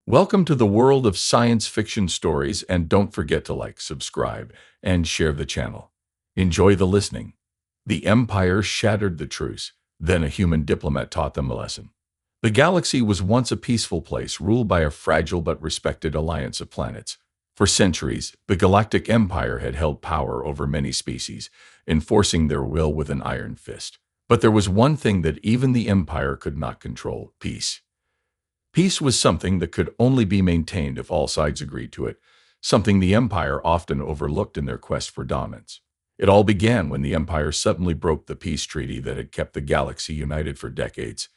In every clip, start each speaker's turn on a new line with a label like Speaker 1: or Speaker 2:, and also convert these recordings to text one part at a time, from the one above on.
Speaker 1: Welcome to the world of science fiction stories, and don't forget to like, subscribe, and share the channel. Enjoy the listening. The Empire shattered the truce. Then a human diplomat taught them a lesson. The galaxy was once a peaceful place ruled by a fragile but respected alliance of planets. For centuries, the Galactic Empire had held power over many species, enforcing their will with an iron fist. But there was one thing that even the Empire could not control: peace. Peace was something that could only be maintained if all sides agreed to it, something the Empire often overlooked in their quest for dominance. It all began when the Empire suddenly broke the peace treaty that had kept the galaxy united for decades.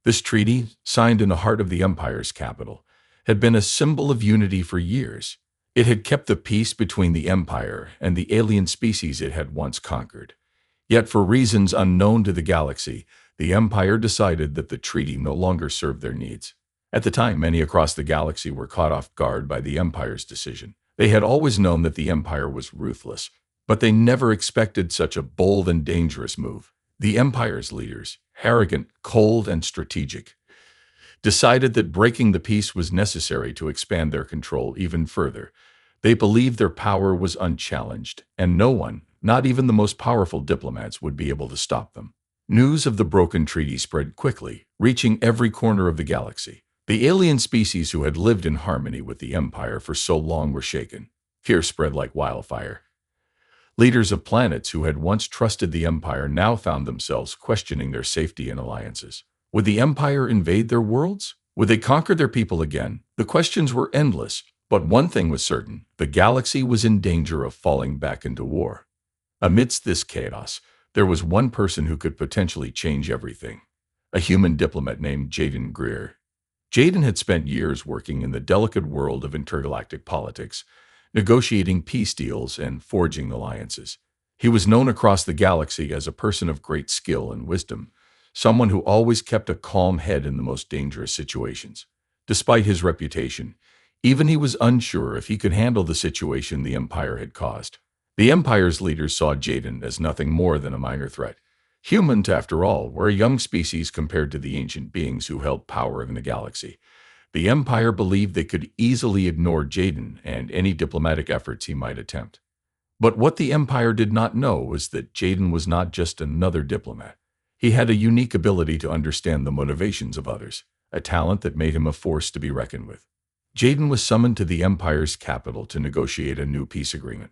Speaker 1: This treaty, signed in the heart of the Empire's capital, had been a symbol of unity for years. It had kept the peace between the Empire and the alien species it had once conquered. Yet for reasons unknown to the galaxy, the Empire decided that the treaty no longer served their needs. At the time, many across the galaxy were caught off guard by the Empire's decision. They had always known that the Empire was ruthless, but they never expected such a bold and dangerous move. The Empire's leaders, arrogant, cold, and strategic, decided that breaking the peace was necessary to expand their control even further. They believed their power was unchallenged, and no one, not even the most powerful diplomats, would be able to stop them. News of the broken treaty spread quickly, reaching every corner of the galaxy. The alien species who had lived in harmony with the Empire for so long were shaken. Fear spread like wildfire. Leaders of planets who had once trusted the Empire now found themselves questioning their safety and alliances. Would the Empire invade their worlds? Would they conquer their people again? The questions were endless, but one thing was certain: the galaxy was in danger of falling back into war. Amidst this chaos, there was one person who could potentially change everything: a human diplomat named Jaden Greer. Jaden had spent years working in the delicate world of intergalactic politics, negotiating peace deals and forging alliances. He was known across the galaxy as a person of great skill and wisdom, someone who always kept a calm head in the most dangerous situations. Despite his reputation, even he was unsure if he could handle the situation the Empire had caused. The Empire's leaders saw Jaden as nothing more than a minor threat. Humans, after all, were a young species compared to the ancient beings who held power in the galaxy. The Empire believed they could easily ignore Jaden and any diplomatic efforts he might attempt. But what the Empire did not know was that Jaden was not just another diplomat. He had a unique ability to understand the motivations of others, a talent that made him a force to be reckoned with. Jaden was summoned to the Empire's capital to negotiate a new peace agreement.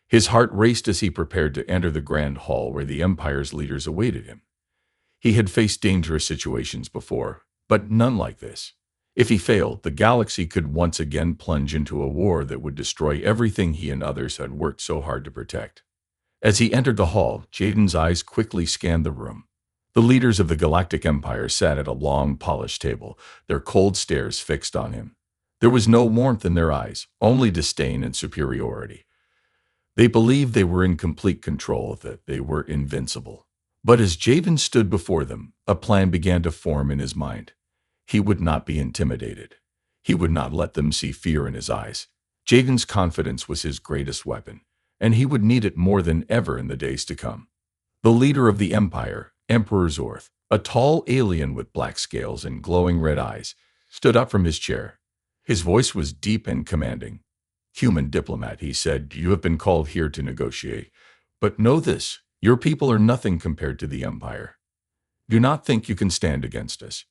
Speaker 1: His heart raced as he prepared to enter the grand hall where the Empire's leaders awaited him. He had faced dangerous situations before, but none like this. If he failed, the galaxy could once again plunge into a war that would destroy everything he and others had worked so hard to protect. As he entered the hall, Jaden's eyes quickly scanned the room. The leaders of the Galactic Empire sat at a long, polished table, their cold stares fixed on him. There was no warmth in their eyes, only disdain and superiority. They believed they were in complete control, that they were invincible. But as Jaden stood before them, a plan began to form in his mind. He would not be intimidated. He would not let them see fear in his eyes. Jaden's confidence was his greatest weapon, and he would need it more than ever in the days to come. The leader of the Empire, Emperor Zorth, a tall alien with black scales and glowing red eyes, stood up from his chair. His voice was deep and commanding. "Human diplomat," he said, "you have been called here to negotiate. But know this: your people are nothing compared to the Empire. Do not think you can stand against us."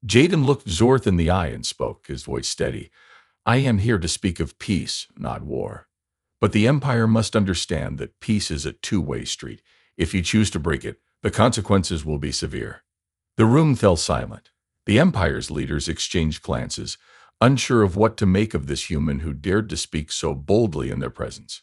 Speaker 1: Jaden looked Zorth in the eye and spoke, his voice steady. "I am here to speak of peace, not war. But the Empire must understand that peace is a two-way street. If you choose to break it, the consequences will be severe." The room fell silent. The Empire's leaders exchanged glances, unsure of what to make of this human who dared to speak so boldly in their presence.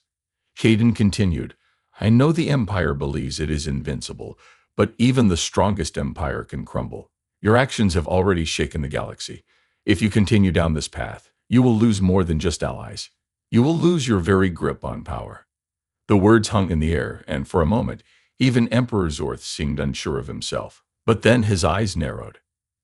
Speaker 1: Jaden continued, "I know the Empire believes it is invincible, but even the strongest empire can crumble. Your actions have already shaken the galaxy. If you continue down this path, you will lose more than just allies. You will lose your very grip on power." The words hung in the air, and for a moment, even Emperor Zorth seemed unsure of himself. But then his eyes narrowed.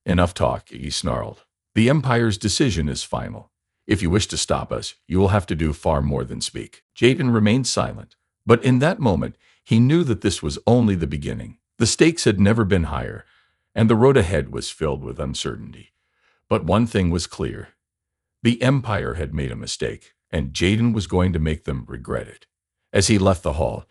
Speaker 1: "Enough talk," he snarled. "The Empire's decision is final. If you wish to stop us, you will have to do far more than speak." Jaden remained silent, but in that moment, he knew that this was only the beginning. The stakes had never been higher, and the road ahead was filled with uncertainty. But one thing was clear: The Empire had made a mistake, and Jaden was going to make them regret it. As he left the hall,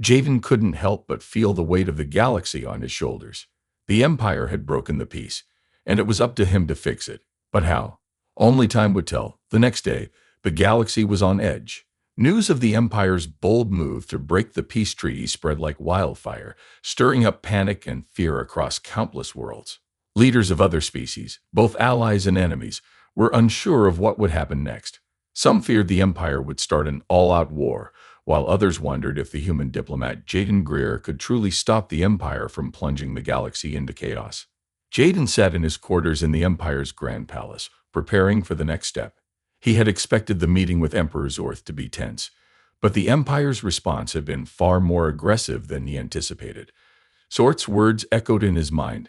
Speaker 1: Jaden couldn't help but feel the weight of the galaxy on his shoulders. The Empire had broken the peace, and it was up to him to fix it. But how? Only time would tell. The next day, the galaxy was on edge. News of the Empire's bold move to break the peace treaty spread like wildfire, stirring up panic and fear across countless worlds. Leaders of other species, both allies and enemies, were unsure of what would happen next. Some feared the Empire would start an all-out war, while others wondered if the human diplomat Jaden Greer could truly stop the Empire from plunging the galaxy into chaos. Jaden sat in his quarters in the Empire's Grand Palace, preparing for the next step. He had expected the meeting with Emperor Zorth to be tense, but the Empire's response had been far more aggressive than he anticipated. Zorth's words echoed in his mind.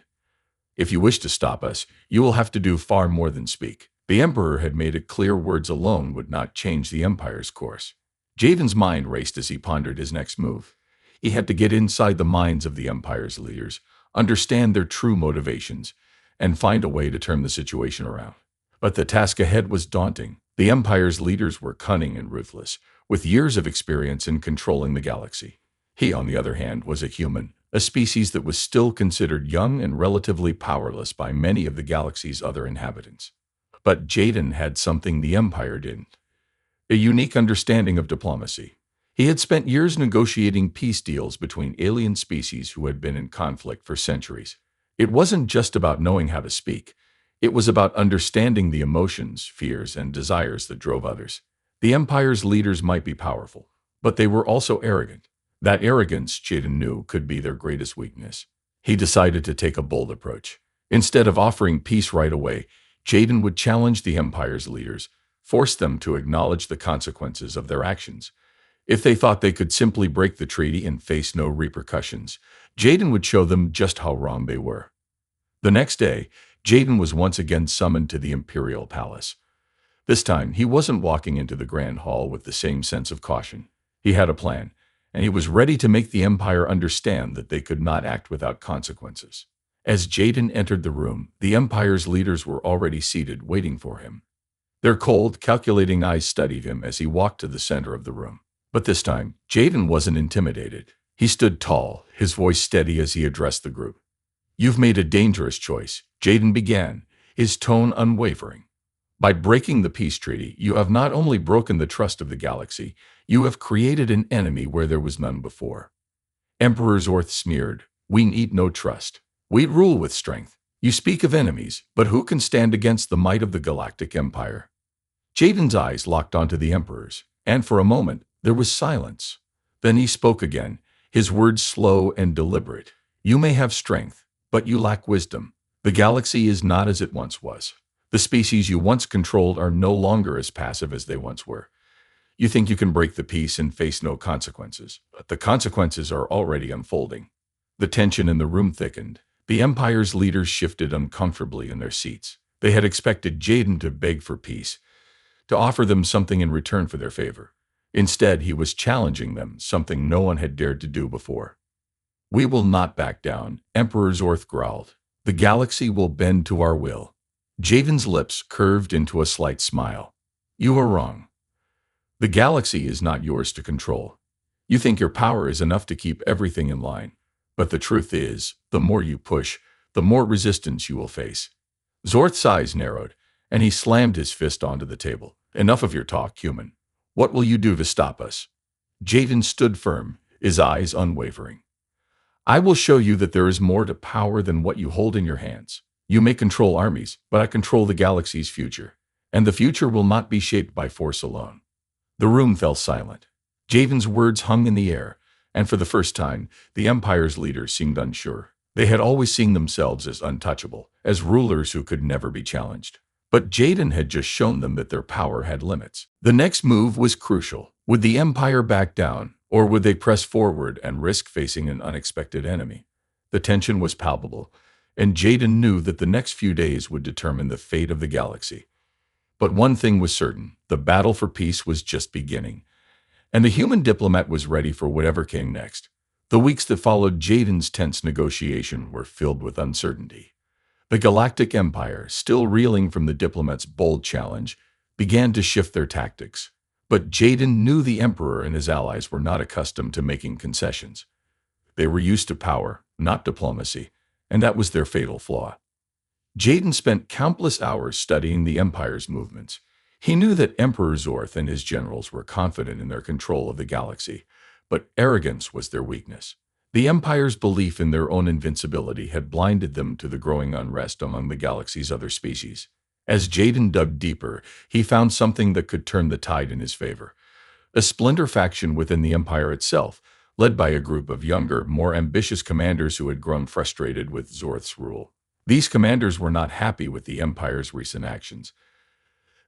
Speaker 1: "If you wish to stop us, you will have to do far more than speak." The Emperor had made it clear words alone would not change the Empire's course. Jaden's mind raced as he pondered his next move. He had to get inside the minds of the Empire's leaders, understand their true motivations, and find a way to turn the situation around. But the task ahead was daunting. The Empire's leaders were cunning and ruthless, with years of experience in controlling the galaxy. He, on the other hand, was a human, a species that was still considered young and relatively powerless by many of the galaxy's other inhabitants. But Jaden had something the Empire didn't: a unique understanding of diplomacy. He had spent years negotiating peace deals between alien species who had been in conflict for centuries. It wasn't just about knowing how to speak. It was about understanding the emotions, fears, and desires that drove others. The Empire's leaders might be powerful, but they were also arrogant. That arrogance, Jaden knew, could be their greatest weakness. He decided to take a bold approach. Instead of offering peace right away, Jaden would challenge the Empire's leaders, force them to acknowledge the consequences of their actions. If they thought they could simply break the treaty and face no repercussions, Jaden would show them just how wrong they were. The next day, Jaden was once again summoned to the Imperial Palace. This time, he wasn't walking into the Grand Hall with the same sense of caution. He had a plan, and he was ready to make the Empire understand that they could not act without consequences. As Jaden entered the room, the Empire's leaders were already seated, waiting for him. Their cold, calculating eyes studied him as he walked to the center of the room. But this time, Jaden wasn't intimidated. He stood tall, his voice steady as he addressed the group. "You've made a dangerous choice," Jaden began, his tone unwavering. "By breaking the peace treaty, you have not only broken the trust of the galaxy, you have created an enemy where there was none before." Emperor Zorth sneered, "We need no trust. We rule with strength. You speak of enemies, but who can stand against the might of the Galactic Empire?" Jaden's eyes locked onto the Emperor's, and for a moment, there was silence. Then he spoke again, his words slow and deliberate. "You may have strength, but you lack wisdom. The galaxy is not as it once was. The species you once controlled are no longer as passive as they once were. You think you can break the peace and face no consequences, but the consequences are already unfolding." The tension in the room thickened. The Empire's leaders shifted uncomfortably in their seats. They had expected Jaden to beg for peace, to offer them something in return for their favor. Instead, he was challenging them, something no one had dared to do before. "We will not back down," Emperor Zorth growled. "The galaxy will bend to our will." Jaden's lips curved into a slight smile. "You are wrong. The galaxy is not yours to control. You think your power is enough to keep everything in line. But the truth is, the more you push, the more resistance you will face." Zorth's eyes narrowed, and he slammed his fist onto the table. "Enough of your talk, human. What will you do to stop us?" Jaden stood firm, his eyes unwavering. "I will show you that there is more to power than what you hold in your hands. You may control armies, but I control the galaxy's future, and the future will not be shaped by force alone." The room fell silent. Jaden's words hung in the air, and for the first time, the Empire's leaders seemed unsure. They had always seen themselves as untouchable, as rulers who could never be challenged. But Jaden had just shown them that their power had limits. The next move was crucial. Would the Empire back down, or would they press forward and risk facing an unexpected enemy? The tension was palpable, and Jaden knew that the next few days would determine the fate of the galaxy. But one thing was certain: the battle for peace was just beginning, and the human diplomat was ready for whatever came next. The weeks that followed Jaden's tense negotiation were filled with uncertainty. The Galactic Empire, still reeling from the diplomat's bold challenge, began to shift their tactics. But Jaden knew the Emperor and his allies were not accustomed to making concessions. They were used to power, not diplomacy, and that was their fatal flaw. Jaden spent countless hours studying the Empire's movements. He knew that Emperor Zorth and his generals were confident in their control of the galaxy, but arrogance was their weakness. The Empire's belief in their own invincibility had blinded them to the growing unrest among the galaxy's other species. As Jaden dug deeper, he found something that could turn the tide in his favor. A splinter faction within the Empire itself, led by a group of younger, more ambitious commanders who had grown frustrated with Zorth's rule. These commanders were not happy with the Empire's recent actions.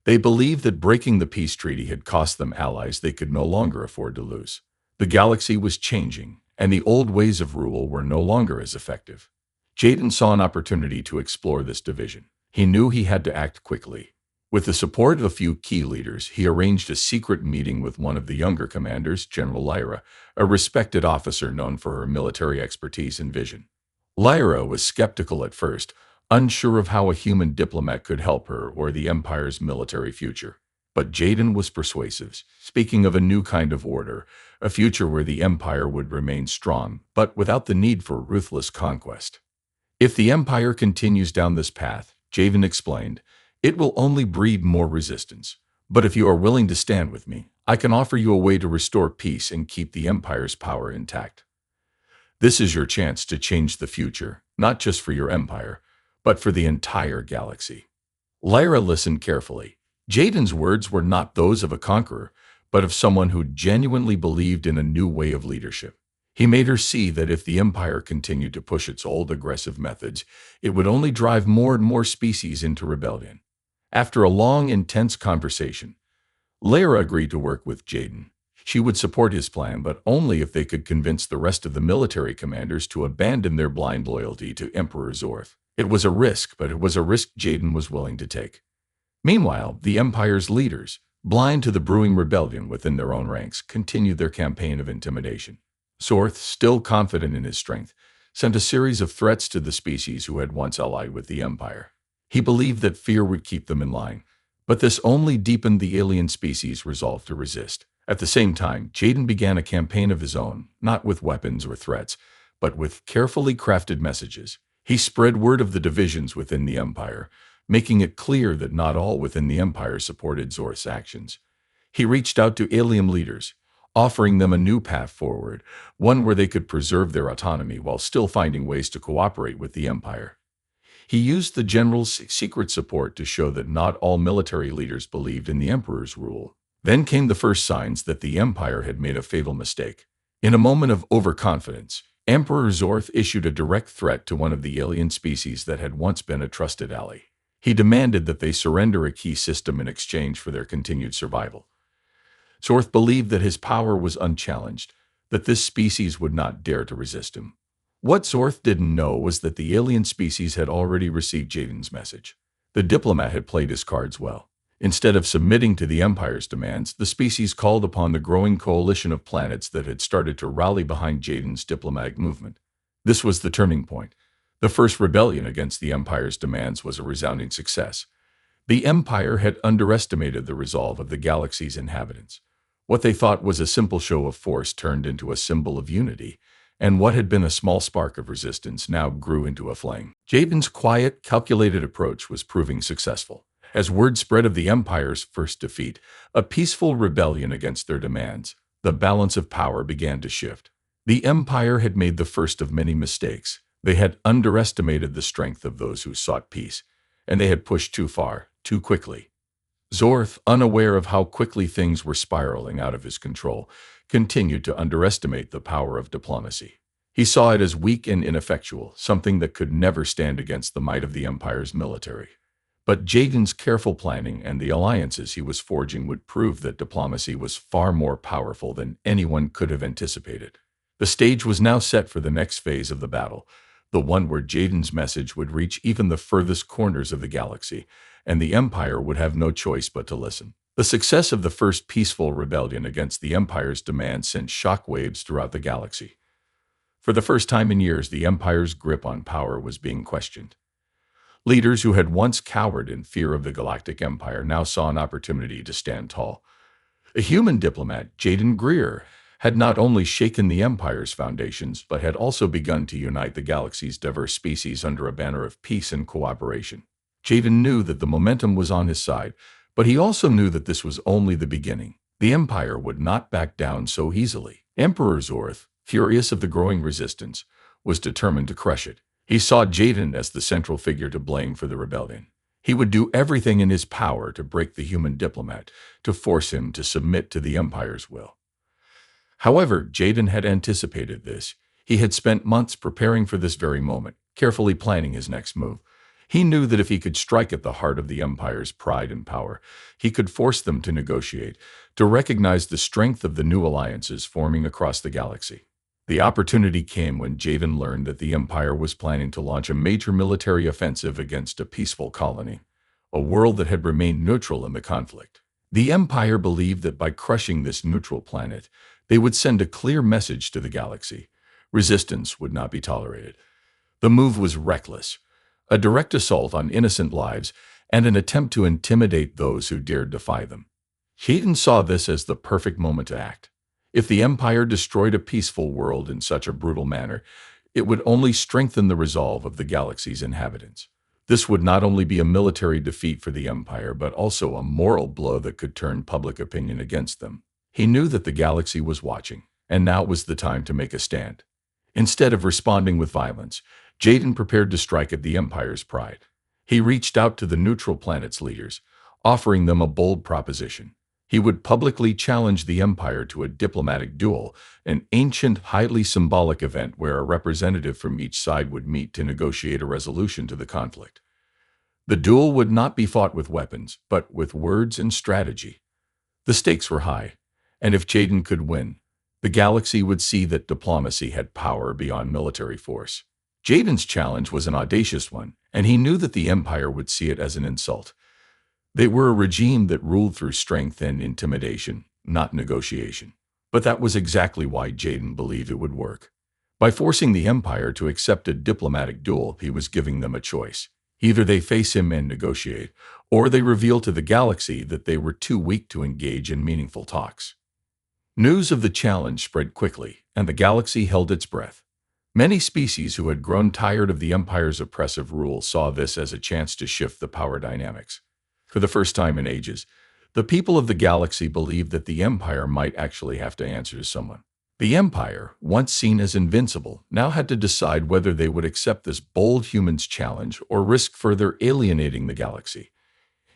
Speaker 1: They believed that breaking the peace treaty had cost them allies they could no longer afford to lose. The galaxy was changing, and the old ways of rule were no longer as effective. Jaden saw an opportunity to explore this division. He knew he had to act quickly. With the support of a few key leaders, he arranged a secret meeting with one of the younger commanders, General Lyra, a respected officer known for her military expertise and vision. Lyra was skeptical at first, unsure of how a human diplomat could help her or the Empire's military future. But Jaden was persuasive, speaking of a new kind of order, a future where the Empire would remain strong, but without the need for ruthless conquest. If the Empire continues down this path, Jaden explained, it will only breed more resistance. But if you are willing to stand with me, I can offer you a way to restore peace and keep the Empire's power intact. This is your chance to change the future, not just for your empire, but for the entire galaxy. Lyra listened carefully. Jaden's words were not those of a conqueror, but of someone who genuinely believed in a new way of leadership. He made her see that if the Empire continued to push its old aggressive methods, it would only drive more and more species into rebellion. After a long, intense conversation, Lyra agreed to work with Jaden. She would support his plan, but only if they could convince the rest of the military commanders to abandon their blind loyalty to Emperor Zorth. It was a risk, but it was a risk Jaden was willing to take. Meanwhile, the Empire's leaders, blind to the brewing rebellion within their own ranks, continued their campaign of intimidation. Zorth, still confident in his strength, sent a series of threats to the species who had once allied with the Empire. He believed that fear would keep them in line, but this only deepened the alien species' resolve to resist. At the same time, Jaden began a campaign of his own, not with weapons or threats, but with carefully crafted messages. He spread word of the divisions within the Empire, making it clear that not all within the Empire supported Zorth's actions. He reached out to alien leaders, offering them a new path forward, one where they could preserve their autonomy while still finding ways to cooperate with the Empire. He used the general's secret support to show that not all military leaders believed in the Emperor's rule. Then came the first signs that the Empire had made a fatal mistake. In a moment of overconfidence, Emperor Zorth issued a direct threat to one of the alien species that had once been a trusted ally. He demanded that they surrender a key system in exchange for their continued survival. Zorth believed that his power was unchallenged, that this species would not dare to resist him. What Zorth didn't know was that the alien species had already received Jaden's message. The diplomat had played his cards well. Instead of submitting to the Empire's demands, the species called upon the growing coalition of planets that had started to rally behind Jaden's diplomatic movement. This was the turning point. The first rebellion against the Empire's demands was a resounding success. The Empire had underestimated the resolve of the galaxy's inhabitants. What they thought was a simple show of force turned into a symbol of unity, and what had been a small spark of resistance now grew into a flame. Jaden's quiet, calculated approach was proving successful. As word spread of the Empire's first defeat, a peaceful rebellion against their demands, the balance of power began to shift. The Empire had made the first of many mistakes. They had underestimated the strength of those who sought peace, and they had pushed too far, too quickly. Zorth, unaware of how quickly things were spiraling out of his control, continued to underestimate the power of diplomacy. He saw it as weak and ineffectual, something that could never stand against the might of the Empire's military. But Jaden's careful planning and the alliances he was forging would prove that diplomacy was far more powerful than anyone could have anticipated. The stage was now set for the next phase of the battle, the one where Jaden's message would reach even the furthest corners of the galaxy, and the Empire would have no choice but to listen. The success of the first peaceful rebellion against the Empire's demands sent shockwaves throughout the galaxy. For the first time in years, the Empire's grip on power was being questioned. Leaders who had once cowered in fear of the Galactic Empire now saw an opportunity to stand tall. A human diplomat, Jaden Greer, had not only shaken the Empire's foundations, but had also begun to unite the galaxy's diverse species under a banner of peace and cooperation. Jaden knew that the momentum was on his side, but he also knew that this was only the beginning. The Empire would not back down so easily. Emperor Zorth, furious of the growing resistance, was determined to crush it. He saw Jaden as the central figure to blame for the rebellion. He would do everything in his power to break the human diplomat, to force him to submit to the Empire's will. However, Jaden had anticipated this. He had spent months preparing for this very moment, carefully planning his next move. He knew that if he could strike at the heart of the Empire's pride and power, he could force them to negotiate, to recognize the strength of the new alliances forming across the galaxy. The opportunity came when Jaden learned that the Empire was planning to launch a major military offensive against a peaceful colony, a world that had remained neutral in the conflict. The Empire believed that by crushing this neutral planet, they would send a clear message to the galaxy. Resistance would not be tolerated. The move was reckless, a direct assault on innocent lives and an attempt to intimidate those who dared defy them. Jaden saw this as the perfect moment to act. If the Empire destroyed a peaceful world in such a brutal manner, it would only strengthen the resolve of the galaxy's inhabitants. This would not only be a military defeat for the Empire, but also a moral blow that could turn public opinion against them. He knew that the galaxy was watching, and now was the time to make a stand. Instead of responding with violence, Jaden prepared to strike at the Empire's pride. He reached out to the neutral planet's leaders, offering them a bold proposition. He would publicly challenge the Empire to a diplomatic duel, an ancient, highly symbolic event where a representative from each side would meet to negotiate a resolution to the conflict. The duel would not be fought with weapons, but with words and strategy. The stakes were high, and if Jaden could win, the galaxy would see that diplomacy had power beyond military force. Jaden's challenge was an audacious one, and he knew that the Empire would see it as an insult. They were a regime that ruled through strength and intimidation, not negotiation. But that was exactly why Jaden believed it would work. By forcing the Empire to accept a diplomatic duel, he was giving them a choice. Either they face him and negotiate, or they reveal to the galaxy that they were too weak to engage in meaningful talks. News of the challenge spread quickly, and the galaxy held its breath. Many species who had grown tired of the Empire's oppressive rule saw this as a chance to shift the power dynamics. For the first time in ages, the people of the galaxy believed that the Empire might actually have to answer to someone. The Empire, once seen as invincible, now had to decide whether they would accept this bold human's challenge or risk further alienating the galaxy.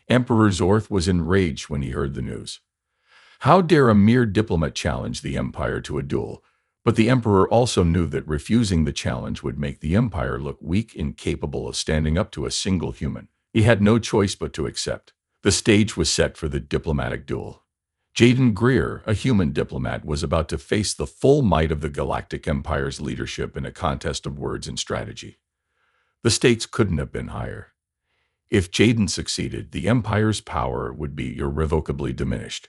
Speaker 1: Emperor Zorth was enraged when he heard the news. How dare a mere diplomat challenge the Empire to a duel? But the Emperor also knew that refusing the challenge would make the Empire look weak, incapable of standing up to a single human. He had no choice but to accept. The stage was set for the diplomatic duel. Jaden Greer, a human diplomat, was about to face the full might of the Galactic Empire's leadership in a contest of words and strategy. The stakes couldn't have been higher. If Jaden succeeded, the Empire's power would be irrevocably diminished.